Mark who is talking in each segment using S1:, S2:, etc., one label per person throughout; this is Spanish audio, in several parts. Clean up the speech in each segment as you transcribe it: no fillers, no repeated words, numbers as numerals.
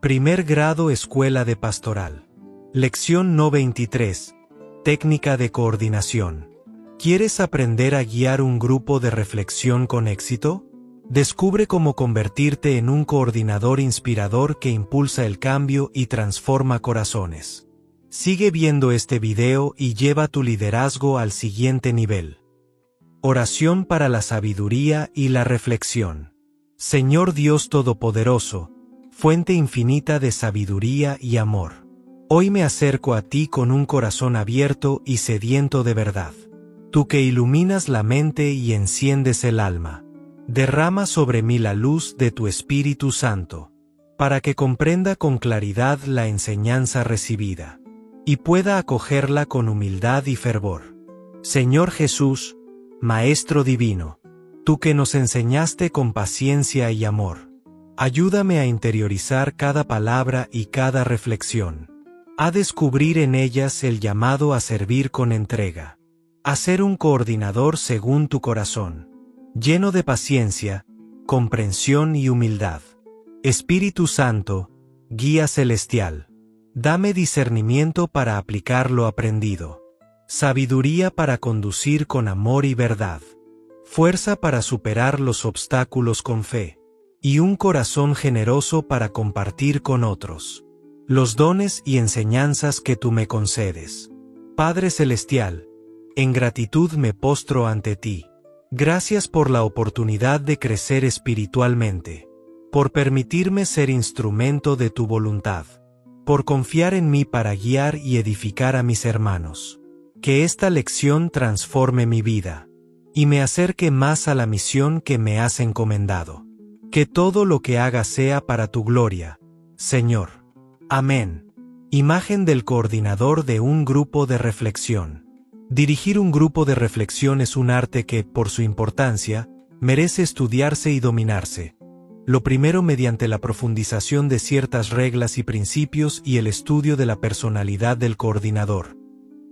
S1: Primer grado Escuela de Pastoral. Lección No 23. Técnica de coordinación. ¿Quieres aprender a guiar un grupo de reflexión con éxito? Descubre cómo convertirte en un coordinador inspirador que impulsa el cambio y transforma corazones. Sigue viendo este video y lleva tu liderazgo al siguiente nivel. Oración para la sabiduría y la reflexión. Señor Dios Todopoderoso, fuente infinita de sabiduría y amor. Hoy me acerco a ti con un corazón abierto y sediento de verdad. Tú que iluminas la mente y enciendes el alma. Derrama sobre mí la luz de tu Espíritu Santo, para que comprenda con claridad la enseñanza recibida, y pueda acogerla con humildad y fervor. Señor Jesús, Maestro Divino, tú que nos enseñaste con paciencia y amor, ayúdame a interiorizar cada palabra y cada reflexión, a descubrir en ellas el llamado a servir con entrega, a ser un coordinador según tu corazón, lleno de paciencia, comprensión y humildad. Espíritu Santo, guía celestial, dame discernimiento para aplicar lo aprendido, sabiduría para conducir con amor y verdad, fuerza para superar los obstáculos con fe, y un corazón generoso para compartir con otros los dones y enseñanzas que tú me concedes. Padre Celestial, en gratitud me postro ante ti. Gracias por la oportunidad de crecer espiritualmente, por permitirme ser instrumento de tu voluntad, por confiar en mí para guiar y edificar a mis hermanos. Que esta lección transforme mi vida y me acerque más a la misión que me has encomendado. Que todo lo que haga sea para tu gloria, Señor. Amén. Imagen del coordinador de un grupo de reflexión. Dirigir un grupo de reflexión es un arte que, por su importancia, merece estudiarse y dominarse. Lo primero mediante la profundización de ciertas reglas y principios y el estudio de la personalidad del coordinador.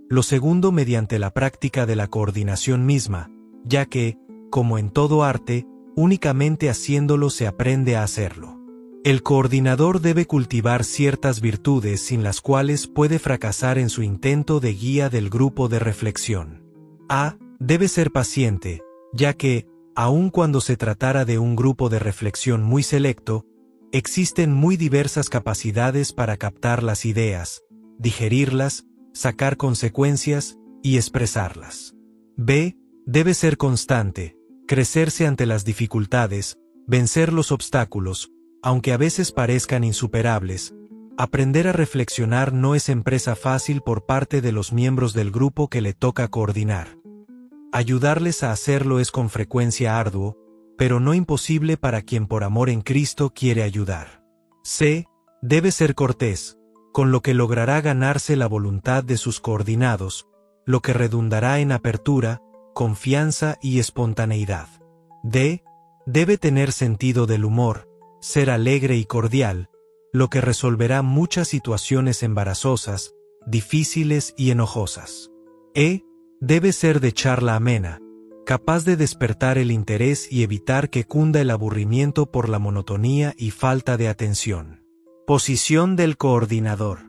S1: Lo segundo mediante la práctica de la coordinación misma, ya que, como en todo arte, únicamente haciéndolo se aprende a hacerlo. El coordinador debe cultivar ciertas virtudes sin las cuales puede fracasar en su intento de guía del grupo de reflexión. A. Debe ser paciente, ya que, aun cuando se tratara de un grupo de reflexión muy selecto, existen muy diversas capacidades para captar las ideas, digerirlas, sacar consecuencias y expresarlas. B. Debe ser constante, crecerse ante las dificultades, vencer los obstáculos, aunque a veces parezcan insuperables. Aprender a reflexionar no es empresa fácil por parte de los miembros del grupo que le toca coordinar. Ayudarles a hacerlo es con frecuencia arduo, pero no imposible para quien por amor en Cristo quiere ayudar. C. Debe ser cortés, con lo que logrará ganarse la voluntad de sus coordinados, lo que redundará en apertura, confianza y espontaneidad. D. Debe tener sentido del humor, ser alegre y cordial, lo que resolverá muchas situaciones embarazosas, difíciles y enojosas. E. Debe ser de charla amena, capaz de despertar el interés y evitar que cunda el aburrimiento por la monotonía y falta de atención. Posición del coordinador.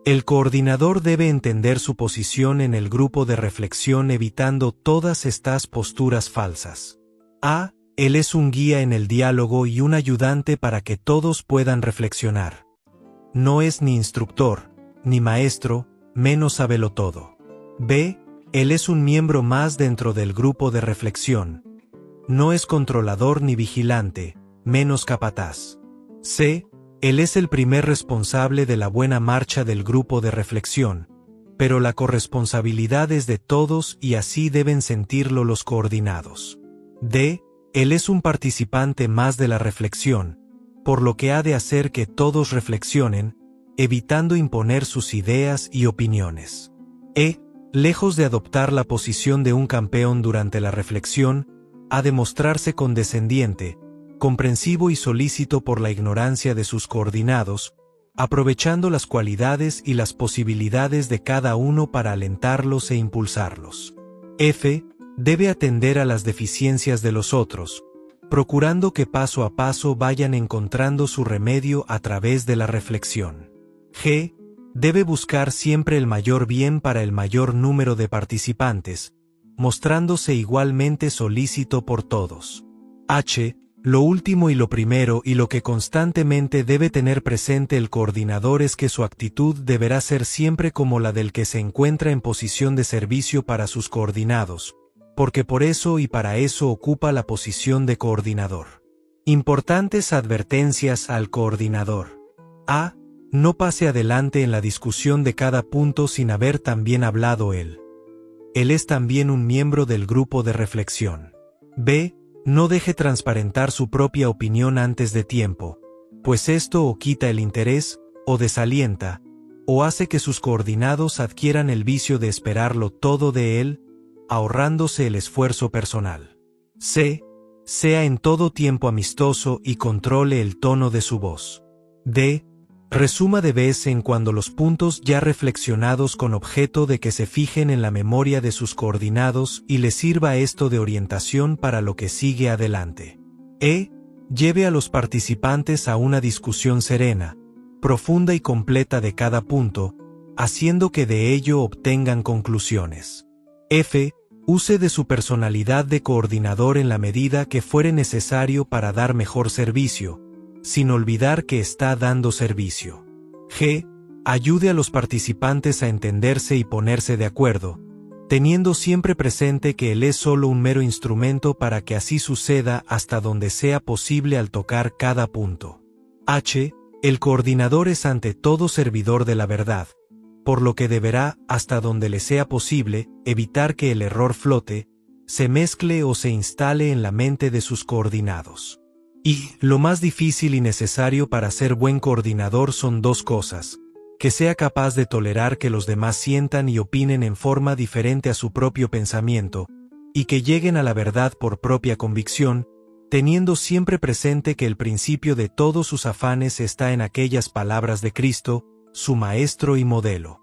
S1: El coordinador debe entender su posición en el grupo de reflexión evitando todas estas posturas falsas. A. Él es un guía en el diálogo y un ayudante para que todos puedan reflexionar. No es ni instructor, ni maestro, menos sabelotodo. B. Él es un miembro más dentro del grupo de reflexión. No es controlador ni vigilante, menos capataz. C. Él es el primer responsable de la buena marcha del grupo de reflexión, pero la corresponsabilidad es de todos y así deben sentirlo los coordinados. D. Él es un participante más de la reflexión, por lo que ha de hacer que todos reflexionen, evitando imponer sus ideas y opiniones. E. Lejos de adoptar la posición de un campeón durante la reflexión, ha de mostrarse condescendiente, comprensivo y solícito por la ignorancia de sus coordinados, aprovechando las cualidades y las posibilidades de cada uno para alentarlos e impulsarlos. F. Debe atender a las deficiencias de los otros, procurando que paso a paso vayan encontrando su remedio a través de la reflexión. G. Debe buscar siempre el mayor bien para el mayor número de participantes, mostrándose igualmente solícito por todos. H. Lo último y lo primero y lo que constantemente debe tener presente el coordinador es que su actitud deberá ser siempre como la del que se encuentra en posición de servicio para sus coordinados, porque por eso y para eso ocupa la posición de coordinador. Importantes advertencias al coordinador. A. No pase adelante en la discusión de cada punto sin haber también hablado él. Él es también un miembro del grupo de reflexión. B. No deje transparentar su propia opinión antes de tiempo, pues esto o quita el interés, o desalienta, o hace que sus coordinados adquieran el vicio de esperarlo todo de él, ahorrándose el esfuerzo personal. C. Sea en todo tiempo amistoso y controle el tono de su voz. D. Resuma de vez en cuando los puntos ya reflexionados con objeto de que se fijen en la memoria de sus coordinados y les sirva esto de orientación para lo que sigue adelante. E. Lleve a los participantes a una discusión serena, profunda y completa de cada punto, haciendo que de ello obtengan conclusiones. F. Use de su personalidad de coordinador en la medida que fuere necesario para dar mejor servicio, sin olvidar que está dando servicio. G. Ayude a los participantes a entenderse y ponerse de acuerdo, teniendo siempre presente que él es solo un mero instrumento para que así suceda hasta donde sea posible al tocar cada punto. H. El coordinador es ante todo servidor de la verdad, por lo que deberá, hasta donde le sea posible, evitar que el error flote, se mezcle o se instale en la mente de sus coordinados. Y, lo más difícil y necesario para ser buen coordinador son dos cosas: que sea capaz de tolerar que los demás sientan y opinen en forma diferente a su propio pensamiento, y que lleguen a la verdad por propia convicción, teniendo siempre presente que el principio de todos sus afanes está en aquellas palabras de Cristo, su Maestro y modelo.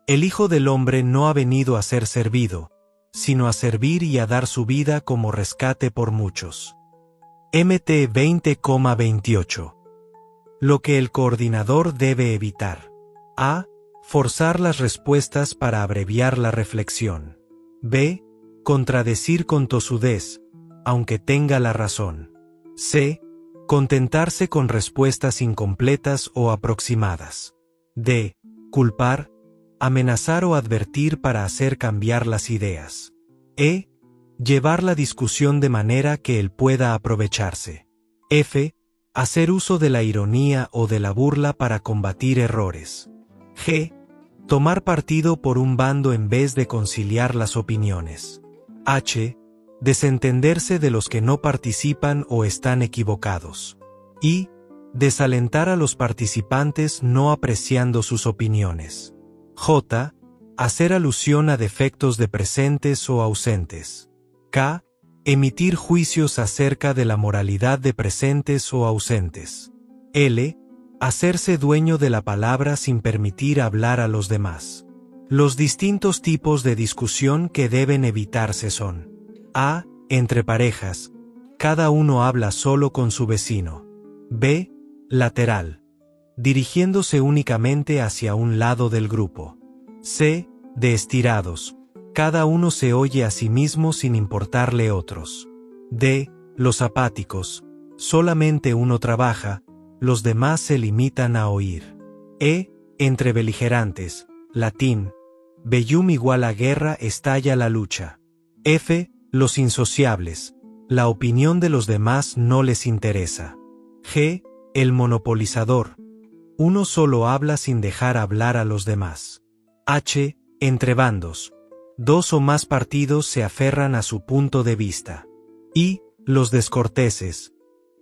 S1: El Hijo del Hombre no ha venido a ser servido, sino a servir y a dar su vida como rescate por muchos. MT 20,28. Lo que el coordinador debe evitar. A. Forzar las respuestas para abreviar la reflexión. B. Contradecir con tosudez, aunque tenga la razón. C. Contentarse con respuestas incompletas o aproximadas. D. Culpar, amenazar o advertir para hacer cambiar las ideas. E. Llevar la discusión de manera que él pueda aprovecharse. F. Hacer uso de la ironía o de la burla para combatir errores. G. Tomar partido por un bando en vez de conciliar las opiniones. H. Desentenderse de los que no participan o están equivocados. I. Desalentar a los participantes no apreciando sus opiniones. J. Hacer alusión a defectos de presentes o ausentes. K. Emitir juicios acerca de la moralidad de presentes o ausentes. L. Hacerse dueño de la palabra sin permitir hablar a los demás. Los distintos tipos de discusión que deben evitarse son: A. Entre parejas. Cada uno habla solo con su vecino. B. Lateral. Dirigiéndose únicamente hacia un lado del grupo. C. De estirados. Cada uno se oye a sí mismo sin importarle otros. D. Los apáticos. Solamente uno trabaja, los demás se limitan a oír. E. Entre beligerantes. Latín. Bellum igual a guerra, estalla la lucha. F. Los insociables. La opinión de los demás no les interesa. G. El monopolizador. Uno solo habla sin dejar hablar a los demás. H. Entre bandos. Dos o más partidos se aferran a su punto de vista. I. Los descorteses.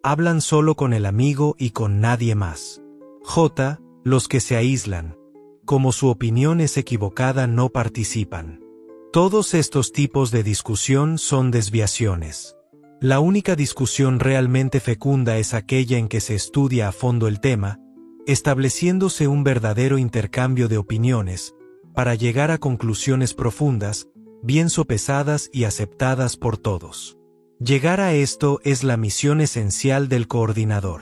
S1: Hablan solo con el amigo y con nadie más. J. Los que se aíslan. Como su opinión es equivocada, no participan. Todos estos tipos de discusión son desviaciones. La única discusión realmente fecunda es aquella en que se estudia a fondo el tema, estableciéndose un verdadero intercambio de opiniones, para llegar a conclusiones profundas, bien sopesadas y aceptadas por todos. Llegar a esto es la misión esencial del coordinador.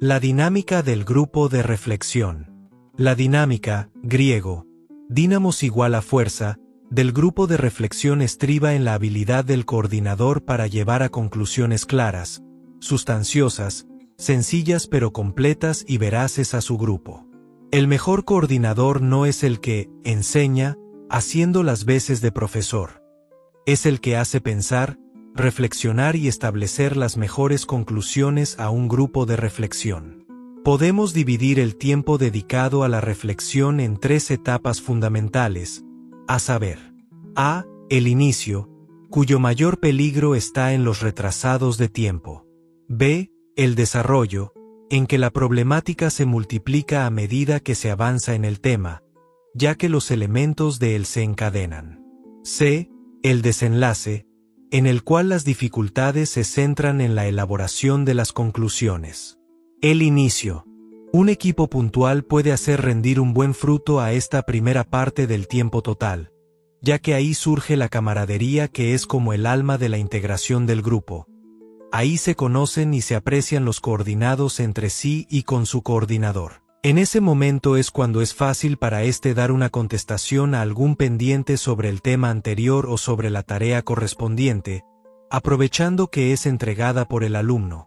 S1: La dinámica del grupo de reflexión. La dinámica, griego, dínamos igual a fuerza, del grupo de reflexión estriba en la habilidad del coordinador para llevar a conclusiones claras, sustanciosas, sencillas pero completas y veraces a su grupo. El mejor coordinador no es el que enseña, haciendo las veces de profesor. Es el que hace pensar, reflexionar y establecer las mejores conclusiones a un grupo de reflexión. Podemos dividir el tiempo dedicado a la reflexión en 3 etapas fundamentales, a saber: A. El inicio, cuyo mayor peligro está en los retrasados de tiempo. B. El desarrollo, en que la problemática se multiplica a medida que se avanza en el tema, ya que los elementos de él se encadenan. C. El desenlace, en el cual las dificultades se centran en la elaboración de las conclusiones. El inicio. Un equipo puntual puede hacer rendir un buen fruto a esta primera parte del tiempo total, ya que ahí surge la camaradería que es como el alma de la integración del grupo. Ahí se conocen y se aprecian los coordinados entre sí y con su coordinador. En ese momento es cuando es fácil para éste dar una contestación a algún pendiente sobre el tema anterior o sobre la tarea correspondiente, aprovechando que es entregada por el alumno.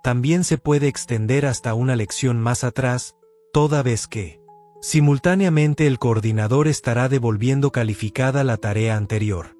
S1: También se puede extender hasta una lección más atrás, toda vez que, simultáneamente el coordinador estará devolviendo calificada la tarea anterior.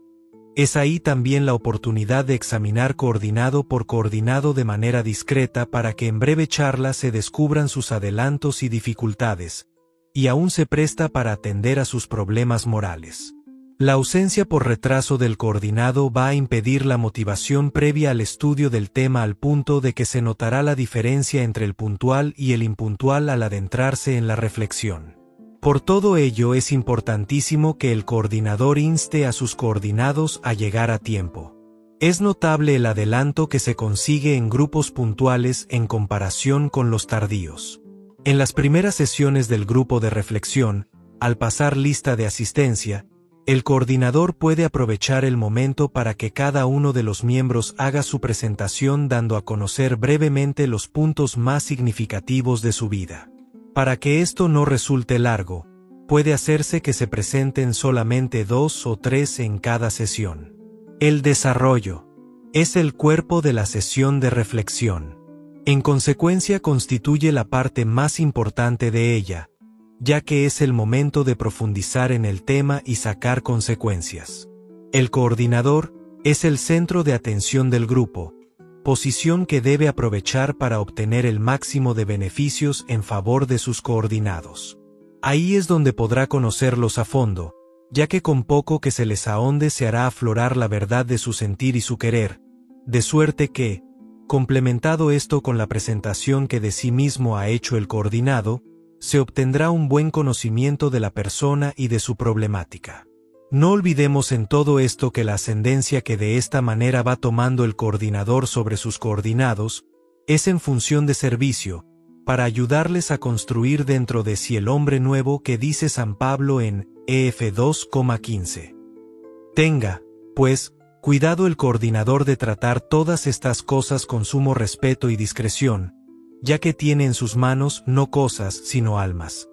S1: Es ahí también la oportunidad de examinar coordinado por coordinado de manera discreta para que en breve charla se descubran sus adelantos y dificultades, y aún se presta para atender a sus problemas morales. La ausencia por retraso del coordinado va a impedir la motivación previa al estudio del tema al punto de que se notará la diferencia entre el puntual y el impuntual al adentrarse en la reflexión. Por todo ello es importantísimo que el coordinador inste a sus coordinados a llegar a tiempo. Es notable el adelanto que se consigue en grupos puntuales en comparación con los tardíos. En las primeras sesiones del grupo de reflexión, al pasar lista de asistencia, el coordinador puede aprovechar el momento para que cada uno de los miembros haga su presentación dando a conocer brevemente los puntos más significativos de su vida. Para que esto no resulte largo, puede hacerse que se presenten solamente 2 o 3 en cada sesión. El desarrollo es el cuerpo de la sesión de reflexión. En consecuencia constituye la parte más importante de ella, ya que es el momento de profundizar en el tema y sacar consecuencias. El coordinador es el centro de atención del grupo, posición que debe aprovechar para obtener el máximo de beneficios en favor de sus coordinados. Ahí es donde podrá conocerlos a fondo, ya que con poco que se les ahonde se hará aflorar la verdad de su sentir y su querer, de suerte que, complementado esto con la presentación que de sí mismo ha hecho el coordinado, se obtendrá un buen conocimiento de la persona y de su problemática. No olvidemos en todo esto que la ascendencia que de esta manera va tomando el coordinador sobre sus coordinados, es en función de servicio, para ayudarles a construir dentro de sí el hombre nuevo que dice San Pablo en Ef 2,15. Tenga, pues, cuidado el coordinador de tratar todas estas cosas con sumo respeto y discreción, ya que tiene en sus manos no cosas sino almas.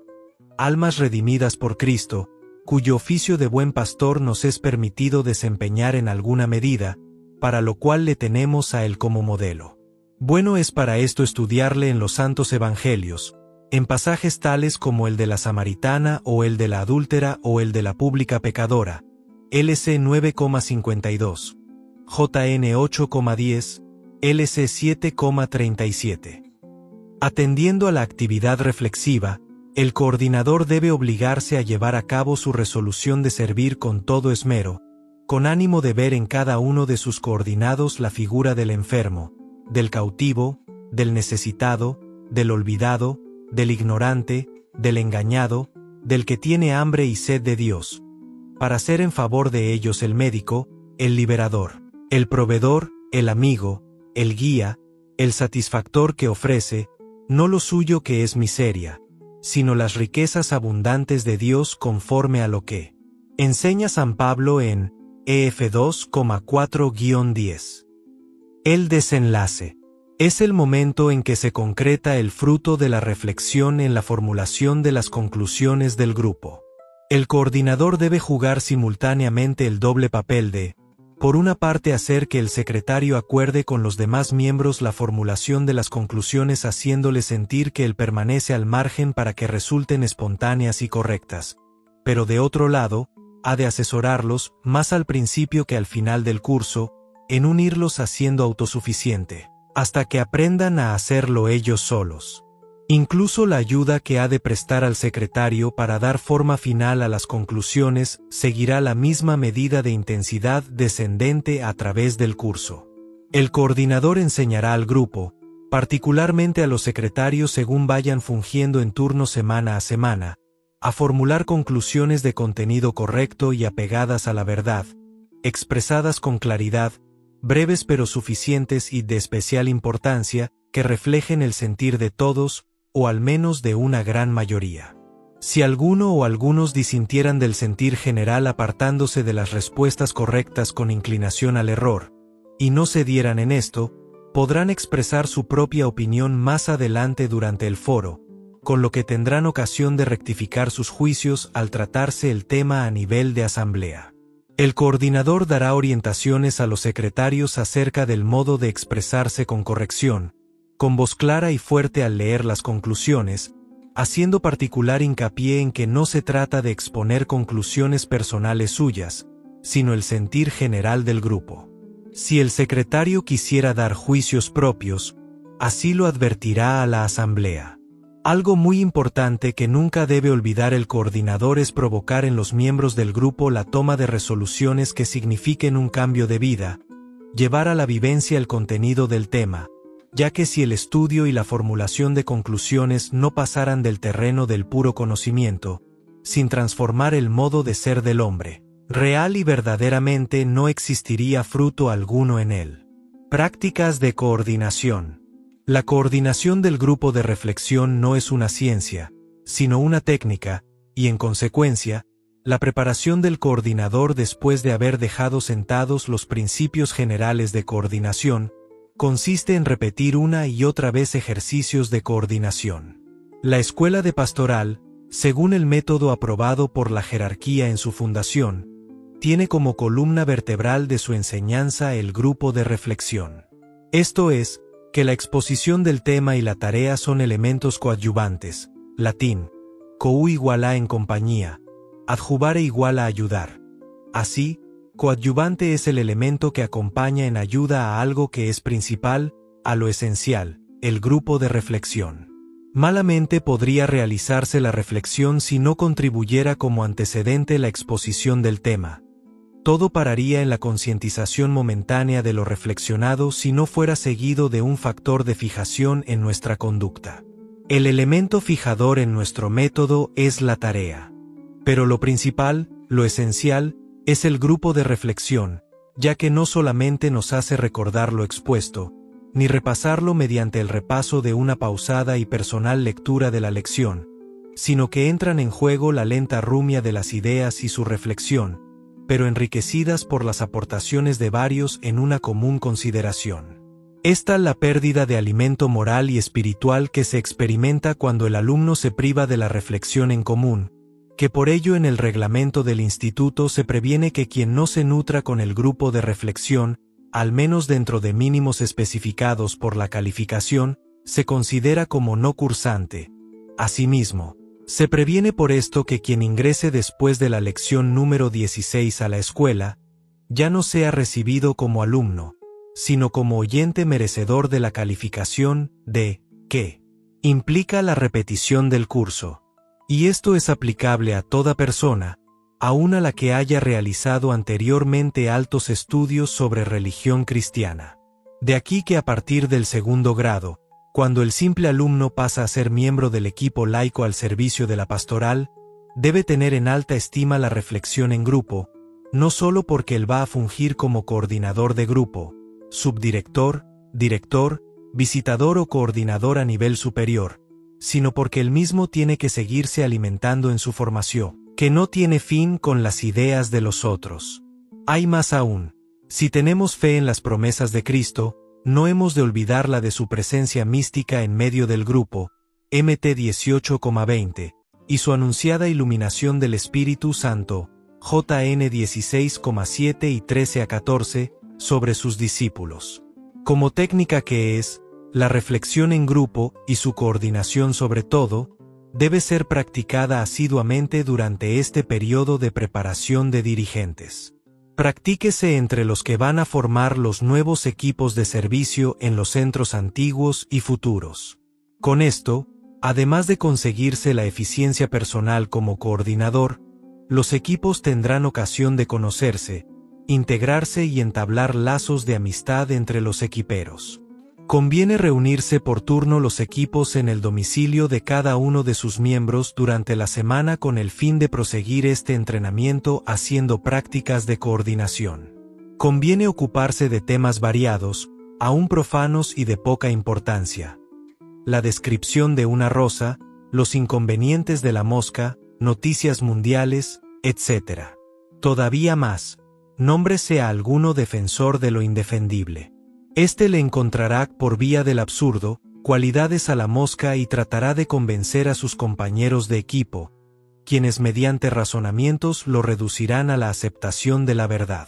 S1: Almas redimidas por Cristo, cuyo oficio de buen pastor nos es permitido desempeñar en alguna medida, para lo cual le tenemos a él como modelo. Bueno es para esto estudiarle en los santos evangelios, en pasajes tales como el de la samaritana o el de la adúltera o el de la pública pecadora, LC 9,52, JN 8,10, LC 7,37. Atendiendo a la actividad reflexiva, el coordinador debe obligarse a llevar a cabo su resolución de servir con todo esmero, con ánimo de ver en cada uno de sus coordinados la figura del enfermo, del cautivo, del necesitado, del olvidado, del ignorante, del engañado, del que tiene hambre y sed de Dios, para ser en favor de ellos el médico, el liberador, el proveedor, el amigo, el guía, el satisfactor que ofrece, no lo suyo que es miseria, sino las riquezas abundantes de Dios conforme a lo que enseña San Pablo en Ef 2,4-10. El desenlace. Es el momento en que se concreta el fruto de la reflexión en la formulación de las conclusiones del grupo. El coordinador debe jugar simultáneamente el doble papel de, por una parte, hacer que el secretario acuerde con los demás miembros la formulación de las conclusiones haciéndole sentir que él permanece al margen para que resulten espontáneas y correctas. Pero de otro lado, ha de asesorarlos, más al principio que al final del curso, en unirlos haciendo autosuficiente, hasta que aprendan a hacerlo ellos solos. Incluso la ayuda que ha de prestar al secretario para dar forma final a las conclusiones seguirá la misma medida de intensidad descendente a través del curso. El coordinador enseñará al grupo, particularmente a los secretarios según vayan fungiendo en turno semana a semana, a formular conclusiones de contenido correcto y apegadas a la verdad, expresadas con claridad, breves pero suficientes y de especial importancia, que reflejen el sentir de todos, o al menos de una gran mayoría. Si alguno o algunos disintieran del sentir general apartándose de las respuestas correctas con inclinación al error, y no cedieran en esto, podrán expresar su propia opinión más adelante durante el foro, con lo que tendrán ocasión de rectificar sus juicios al tratarse el tema a nivel de asamblea. El coordinador dará orientaciones a los secretarios acerca del modo de expresarse con corrección, con voz clara y fuerte al leer las conclusiones, haciendo particular hincapié en que no se trata de exponer conclusiones personales suyas, sino el sentir general del grupo. Si el secretario quisiera dar juicios propios, así lo advertirá a la asamblea. Algo muy importante que nunca debe olvidar el coordinador es provocar en los miembros del grupo la toma de resoluciones que signifiquen un cambio de vida, llevar a la vivencia el contenido del tema, ya que si el estudio y la formulación de conclusiones no pasaran del terreno del puro conocimiento, sin transformar el modo de ser del hombre, real y verdaderamente no existiría fruto alguno en él. Prácticas de coordinación. La coordinación del grupo de reflexión no es una ciencia, sino una técnica, y en consecuencia, la preparación del coordinador después de haber dejado sentados los principios generales de coordinación, consiste en repetir una y otra vez ejercicios de coordinación. La Escuela de Pastoral, según el método aprobado por la jerarquía en su fundación, tiene como columna vertebral de su enseñanza el grupo de reflexión. Esto es, que la exposición del tema y la tarea son elementos coadyuvantes, latín, cou igual a en compañía, adjuvare igual a ayudar. Así, coadyuvante es el elemento que acompaña en ayuda a algo que es principal, a lo esencial, el grupo de reflexión. Malamente podría realizarse la reflexión si no contribuyera como antecedente la exposición del tema. Todo pararía en la concientización momentánea de lo reflexionado si no fuera seguido de un factor de fijación en nuestra conducta. El elemento fijador en nuestro método es la tarea. Pero lo principal, lo esencial, es el grupo de reflexión, ya que no solamente nos hace recordar lo expuesto, ni repasarlo mediante el repaso de una pausada y personal lectura de la lección, sino que entran en juego la lenta rumia de las ideas y su reflexión, pero enriquecidas por las aportaciones de varios en una común consideración. Esta es la pérdida de alimento moral y espiritual que se experimenta cuando el alumno se priva de la reflexión en común, que por ello en el reglamento del instituto se previene que quien no se nutra con el grupo de reflexión, al menos dentro de mínimos especificados por la calificación, se considera como no cursante. Asimismo, se previene por esto que quien ingrese después de la lección número 16 a la escuela, ya no sea recibido como alumno, sino como oyente merecedor de la calificación D, que implica la repetición del curso. Y esto es aplicable a toda persona, aun a la que haya realizado anteriormente altos estudios sobre religión cristiana. De aquí que a partir del segundo grado, cuando el simple alumno pasa a ser miembro del equipo laico al servicio de la pastoral, debe tener en alta estima la reflexión en grupo, no solo porque él va a fungir como coordinador de grupo, subdirector, director, visitador o coordinador a nivel superior, sino porque él mismo tiene que seguirse alimentando en su formación, que no tiene fin con las ideas de los otros. Hay más aún, si tenemos fe en las promesas de Cristo, no hemos de olvidarla de su presencia mística en medio del grupo, MT 18,20, y su anunciada iluminación del Espíritu Santo, JN 16,7 y 13 a 14, sobre sus discípulos. Como técnica que es, la reflexión en grupo, y su coordinación sobre todo, debe ser practicada asiduamente durante este periodo de preparación de dirigentes. Practíquese entre los que van a formar los nuevos equipos de servicio en los centros antiguos y futuros. Con esto, además de conseguirse la eficiencia personal como coordinador, los equipos tendrán ocasión de conocerse, integrarse y entablar lazos de amistad entre los equiperos. Conviene reunirse por turno los equipos en el domicilio de cada uno de sus miembros durante la semana con el fin de proseguir este entrenamiento haciendo prácticas de coordinación. Conviene ocuparse de temas variados, aún profanos y de poca importancia. La descripción de una rosa, los inconvenientes de la mosca, noticias mundiales, etc. Todavía más, nómbrese a alguno defensor de lo indefendible. Este le encontrará por vía del absurdo cualidades a la mosca y tratará de convencer a sus compañeros de equipo, quienes mediante razonamientos lo reducirán a la aceptación de la verdad.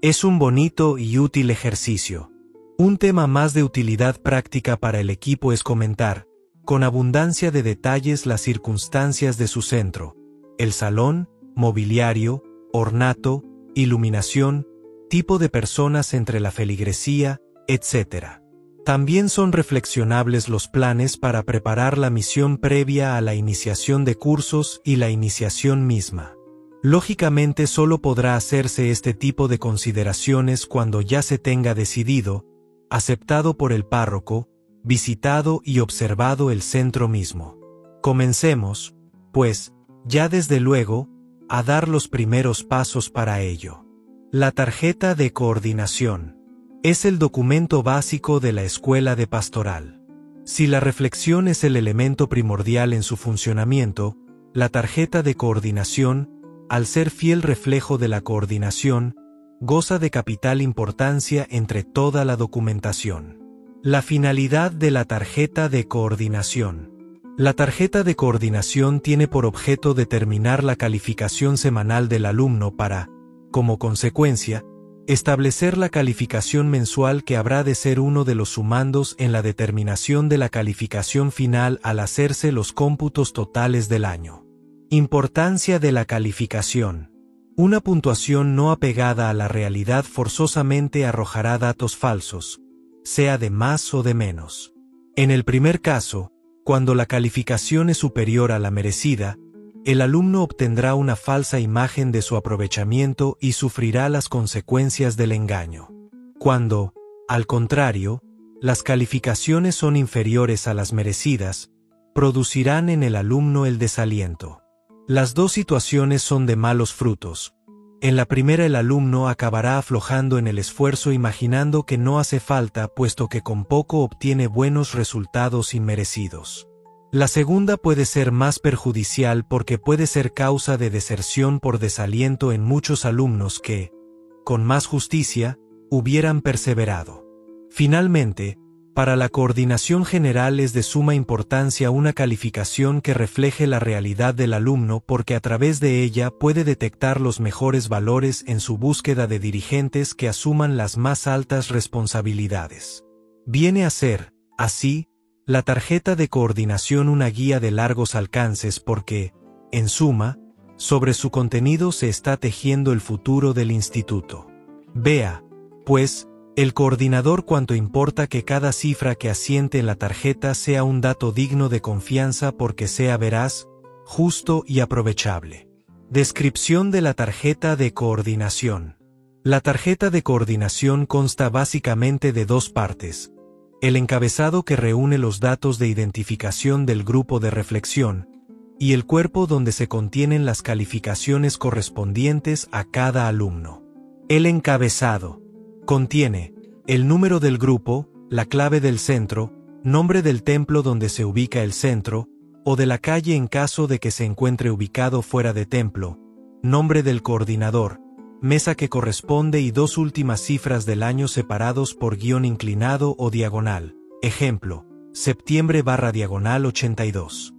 S1: Es un bonito y útil ejercicio. Un tema más de utilidad práctica para el equipo es comentar, con abundancia de detalles, las circunstancias de su centro, el salón, mobiliario, ornato, iluminación, tipo de personas entre la feligresía, etc. También son reflexionables los planes para preparar la misión previa a la iniciación de cursos y la iniciación misma. Lógicamente solo podrá hacerse este tipo de consideraciones cuando ya se tenga decidido, aceptado por el párroco, visitado y observado el centro mismo. Comencemos, pues, ya desde luego, a dar los primeros pasos para ello. La tarjeta de coordinación es el documento básico de la escuela de pastoral. Si la reflexión es el elemento primordial en su funcionamiento, la tarjeta de coordinación, al ser fiel reflejo de la coordinación, goza de capital importancia entre toda la documentación. La finalidad de la tarjeta de coordinación. La tarjeta de coordinación tiene por objeto determinar la calificación semanal del alumno para, como consecuencia, establecer la calificación mensual que habrá de ser uno de los sumandos en la determinación de la calificación final al hacerse los cómputos totales del año. Importancia de la calificación. Una puntuación no apegada a la realidad forzosamente arrojará datos falsos, sea de más o de menos. En el primer caso, cuando la calificación es superior a la merecida, el alumno obtendrá una falsa imagen de su aprovechamiento y sufrirá las consecuencias del engaño. Cuando, al contrario, las calificaciones son inferiores a las merecidas, producirán en el alumno el desaliento. Las dos situaciones son de malos frutos. En la primera el alumno acabará aflojando en el esfuerzo imaginando que no hace falta puesto que con poco obtiene buenos resultados inmerecidos. La segunda puede ser más perjudicial porque puede ser causa de deserción por desaliento en muchos alumnos que, con más justicia, hubieran perseverado. Finalmente, para la coordinación general es de suma importancia una calificación que refleje la realidad del alumno porque a través de ella puede detectar los mejores valores en su búsqueda de dirigentes que asuman las más altas responsabilidades. Viene a ser, así, la tarjeta de coordinación una guía de largos alcances porque, en suma, sobre su contenido se está tejiendo el futuro del instituto. Vea, pues, el coordinador cuánto importa que cada cifra que asiente en la tarjeta sea un dato digno de confianza porque sea veraz, justo y aprovechable. Descripción de la tarjeta de coordinación. La tarjeta de coordinación consta básicamente de dos partes. El encabezado que reúne los datos de identificación del grupo de reflexión, y el cuerpo donde se contienen las calificaciones correspondientes a cada alumno. El encabezado contiene el número del grupo, la clave del centro, nombre del templo donde se ubica el centro, o de la calle en caso de que se encuentre ubicado fuera de templo, nombre del coordinador, mesa que corresponde y dos últimas cifras del año separados por guión inclinado o diagonal. Ejemplo, septiembre/82.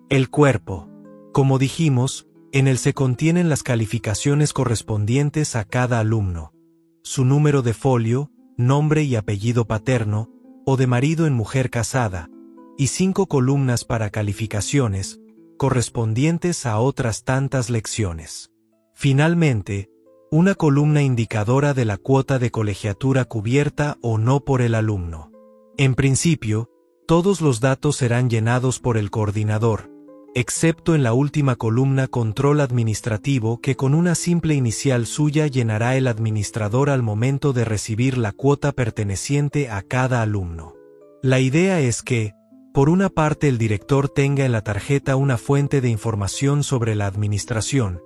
S1: El cuerpo. Como dijimos, en él se contienen las calificaciones correspondientes a cada alumno, su número de folio, nombre y apellido paterno, o de marido en mujer casada, y 5 columnas para calificaciones, correspondientes a otras tantas lecciones. Finalmente, una columna indicadora de la cuota de colegiatura cubierta o no por el alumno. En principio, todos los datos serán llenados por el coordinador, excepto en la última columna control administrativo que con una simple inicial suya llenará el administrador al momento de recibir la cuota perteneciente a cada alumno. La idea es que, por una parte el director tenga en la tarjeta una fuente de información sobre la administración,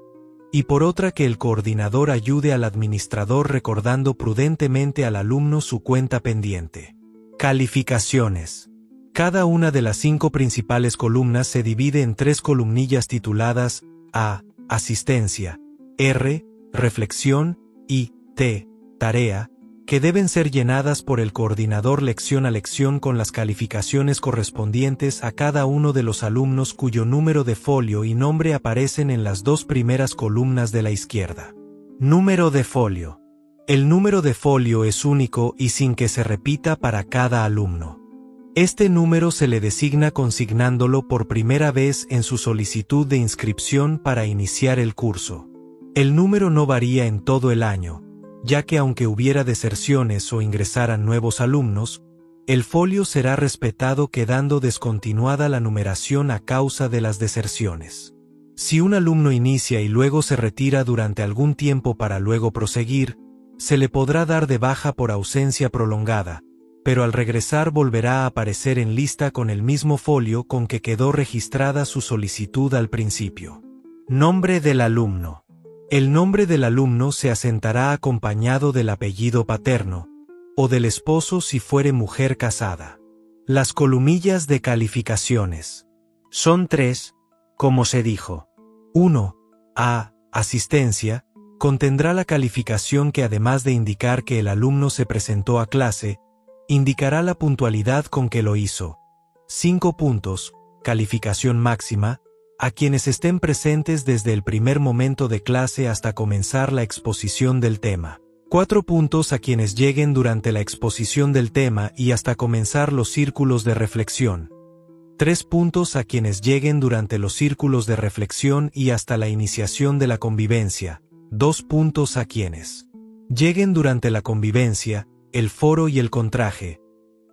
S1: y por otra que el coordinador ayude al administrador recordando prudentemente al alumno su cuenta pendiente. Calificaciones. Cada una de las 5 principales columnas se divide en 3 columnillas tituladas A. Asistencia, R. Reflexión y T. Tarea, que deben ser llenadas por el coordinador lección a lección con las calificaciones correspondientes a cada uno de los alumnos cuyo número de folio y nombre aparecen en las 2 primeras columnas de la izquierda. Número de folio. El número de folio es único y sin que se repita para cada alumno. Este número se le designa consignándolo por primera vez en su solicitud de inscripción para iniciar el curso. El número no varía en todo el año, ya que aunque hubiera deserciones o ingresaran nuevos alumnos, el folio será respetado quedando descontinuada la numeración a causa de las deserciones. Si un alumno inicia y luego se retira durante algún tiempo para luego proseguir, se le podrá dar de baja por ausencia prolongada, pero al regresar volverá a aparecer en lista con el mismo folio con que quedó registrada su solicitud al principio. Nombre del alumno. El nombre del alumno se asentará acompañado del apellido paterno, o del esposo si fuere mujer casada. Las columnillas de calificaciones. Son 3, como se dijo. 1. A. Asistencia. Contendrá la calificación que además de indicar que el alumno se presentó a clase, indicará la puntualidad con que lo hizo. 5 puntos, calificación máxima, a quienes estén presentes desde el primer momento de clase hasta comenzar la exposición del tema. 4 puntos a quienes lleguen durante la exposición del tema y hasta comenzar los círculos de reflexión. 3 puntos a quienes lleguen durante los círculos de reflexión y hasta la iniciación de la convivencia. 2 puntos a quienes lleguen durante la convivencia, el foro y el contraje.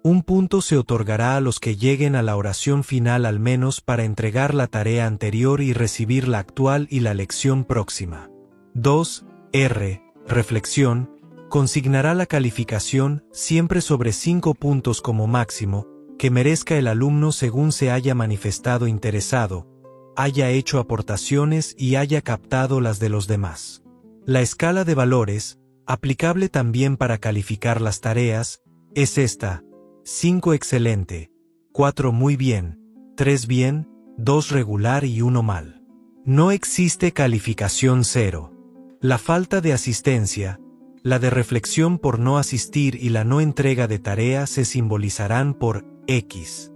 S1: 1 punto se otorgará a los que lleguen a la oración final al menos para entregar la tarea anterior y recibir la actual y la lección próxima. 2. R. Reflexión. Consignará la calificación, siempre sobre 5 puntos como máximo, que merezca el alumno según se haya manifestado interesado, haya hecho aportaciones y haya captado las de los demás. La escala de valores, aplicable también para calificar las tareas, es esta: 5 excelente, 4 muy bien, 3 bien, 2 regular y 1 mal. No existe calificación 0. La falta de asistencia, la de reflexión por no asistir y la no entrega de tarea se simbolizarán por X.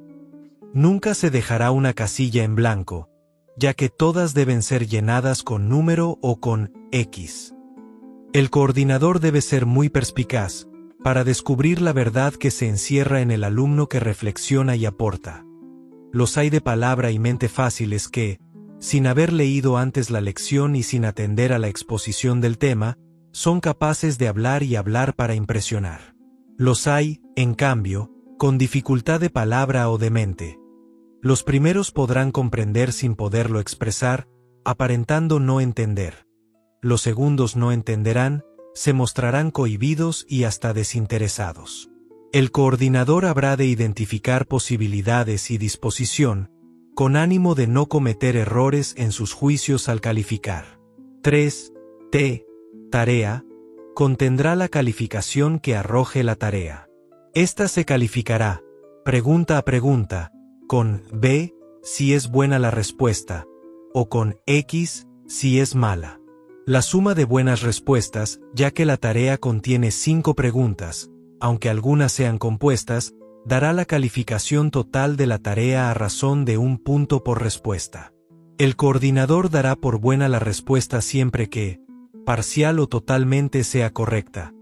S1: Nunca se dejará una casilla en blanco, ya que todas deben ser llenadas con número o con X. El coordinador debe ser muy perspicaz, para descubrir la verdad que se encierra en el alumno que reflexiona y aporta. Los hay de palabra y mente fáciles que, sin haber leído antes la lección y sin atender a la exposición del tema, son capaces de hablar y hablar para impresionar. Los hay, en cambio, con dificultad de palabra o de mente. Los primeros podrán comprender sin poderlo expresar, aparentando no entender. Los segundos no entenderán, se mostrarán cohibidos y hasta desinteresados. El coordinador habrá de identificar posibilidades y disposición, con ánimo de no cometer errores en sus juicios al calificar. 3. T. Tarea. Contendrá la calificación que arroje la tarea. Esta se calificará, pregunta a pregunta, con B, si es buena la respuesta, o con X, si es mala. La suma de buenas respuestas, ya que la tarea contiene 5 preguntas, aunque algunas sean compuestas, dará la calificación total de la tarea a razón de 1 punto por respuesta. El coordinador dará por buena la respuesta siempre que, parcial o totalmente, sea correcta.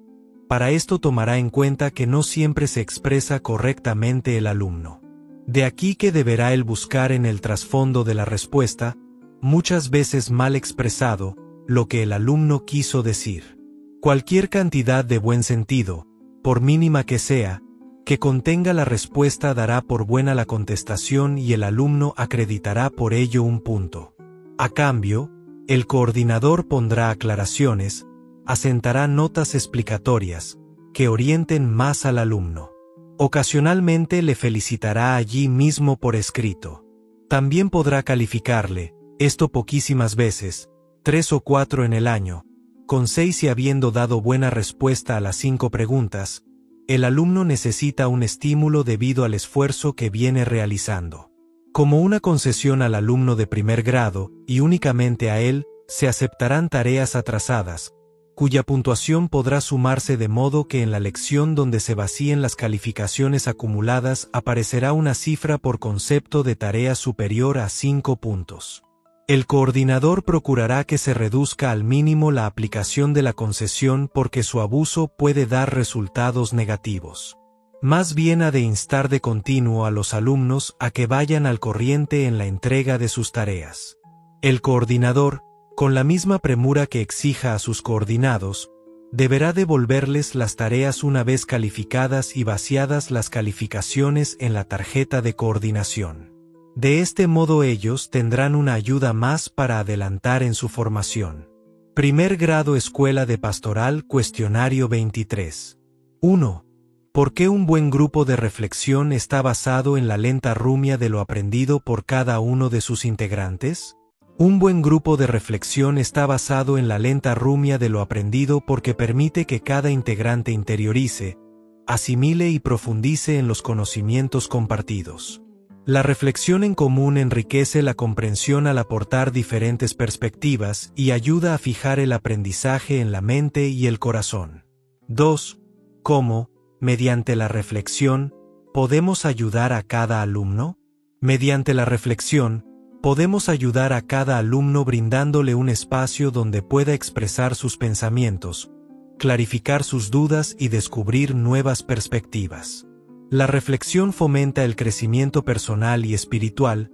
S1: Para esto tomará en cuenta que no siempre se expresa correctamente el alumno. De aquí que deberá él buscar en el trasfondo de la respuesta, muchas veces mal expresado, lo que el alumno quiso decir. Cualquier cantidad de buen sentido, por mínima que sea, que contenga la respuesta dará por buena la contestación y el alumno acreditará por ello 1 punto. A cambio, el coordinador pondrá aclaraciones, asentará notas explicatorias, que orienten más al alumno. Ocasionalmente le felicitará allí mismo por escrito. También podrá calificarle, esto poquísimas veces, 3 o 4 en el año, con 6 y habiendo dado buena respuesta a las 5 preguntas, el alumno necesita un estímulo debido al esfuerzo que viene realizando. Como una concesión al alumno de primer grado, y únicamente a él, se aceptarán tareas atrasadas, cuya puntuación podrá sumarse de modo que en la lección donde se vacíen las calificaciones acumuladas aparecerá una cifra por concepto de tarea superior a 5 puntos. El coordinador procurará que se reduzca al mínimo la aplicación de la concesión porque su abuso puede dar resultados negativos. Más bien ha de instar de continuo a los alumnos a que vayan al corriente en la entrega de sus tareas. El coordinador, con la misma premura que exija a sus coordinados, deberá devolverles las tareas una vez calificadas y vaciadas las calificaciones en la tarjeta de coordinación. De este modo ellos tendrán una ayuda más para adelantar en su formación. Primer grado Escuela de Pastoral Cuestionario 23. 1. ¿Por qué un buen grupo de reflexión está basado en la lenta rumia de lo aprendido por cada uno de sus integrantes? Un buen grupo de reflexión está basado en la lenta rumia de lo aprendido porque permite que cada integrante interiorice, asimile y profundice en los conocimientos compartidos. La reflexión en común enriquece la comprensión al aportar diferentes perspectivas y ayuda a fijar el aprendizaje en la mente y el corazón. 2. ¿Cómo, mediante la reflexión, podemos ayudar a cada alumno? Mediante la reflexión, podemos ayudar a cada alumno brindándole un espacio donde pueda expresar sus pensamientos, clarificar sus dudas y descubrir nuevas perspectivas. La reflexión fomenta el crecimiento personal y espiritual,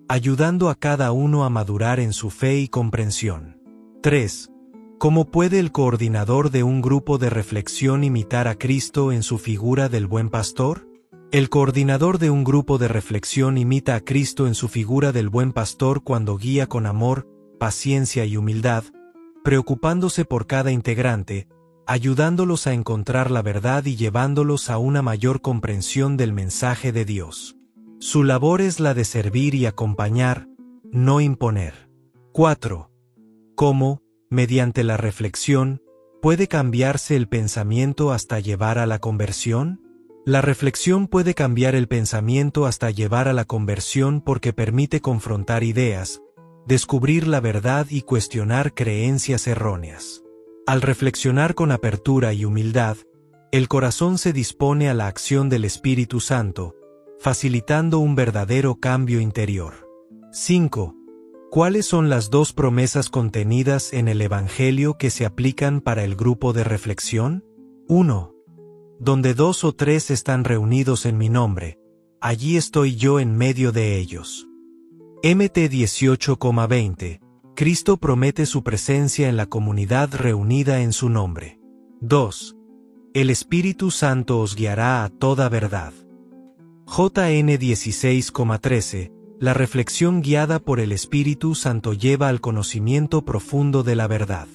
S1: ayudando a cada uno a madurar en su fe y comprensión. 3. ¿Cómo puede el coordinador de un grupo de reflexión imitar a Cristo en su figura del buen pastor? El coordinador de un grupo de reflexión imita a Cristo en su figura del buen pastor cuando guía con amor, paciencia y humildad, preocupándose por cada integrante, ayudándolos a encontrar la verdad y llevándolos a una mayor comprensión del mensaje de Dios. Su labor es la de servir y acompañar, no imponer. 4. ¿Cómo, mediante la reflexión, puede cambiarse el pensamiento hasta llevar a la conversión? La reflexión puede cambiar el pensamiento hasta llevar a la conversión porque permite confrontar ideas, descubrir la verdad y cuestionar creencias erróneas. Al reflexionar con apertura y humildad, el corazón se dispone a la acción del Espíritu Santo, facilitando un verdadero cambio interior. 5. ¿Cuáles son las 2 promesas contenidas en el Evangelio que se aplican para el grupo de reflexión? 1. Donde 2 o 3 están reunidos en mi nombre, allí estoy yo en medio de ellos. Mt 18,20. Cristo promete su presencia en la comunidad reunida en su nombre. 2. El Espíritu Santo os guiará a toda verdad. JN 16,13. La reflexión guiada por el Espíritu Santo lleva al conocimiento profundo de la verdad.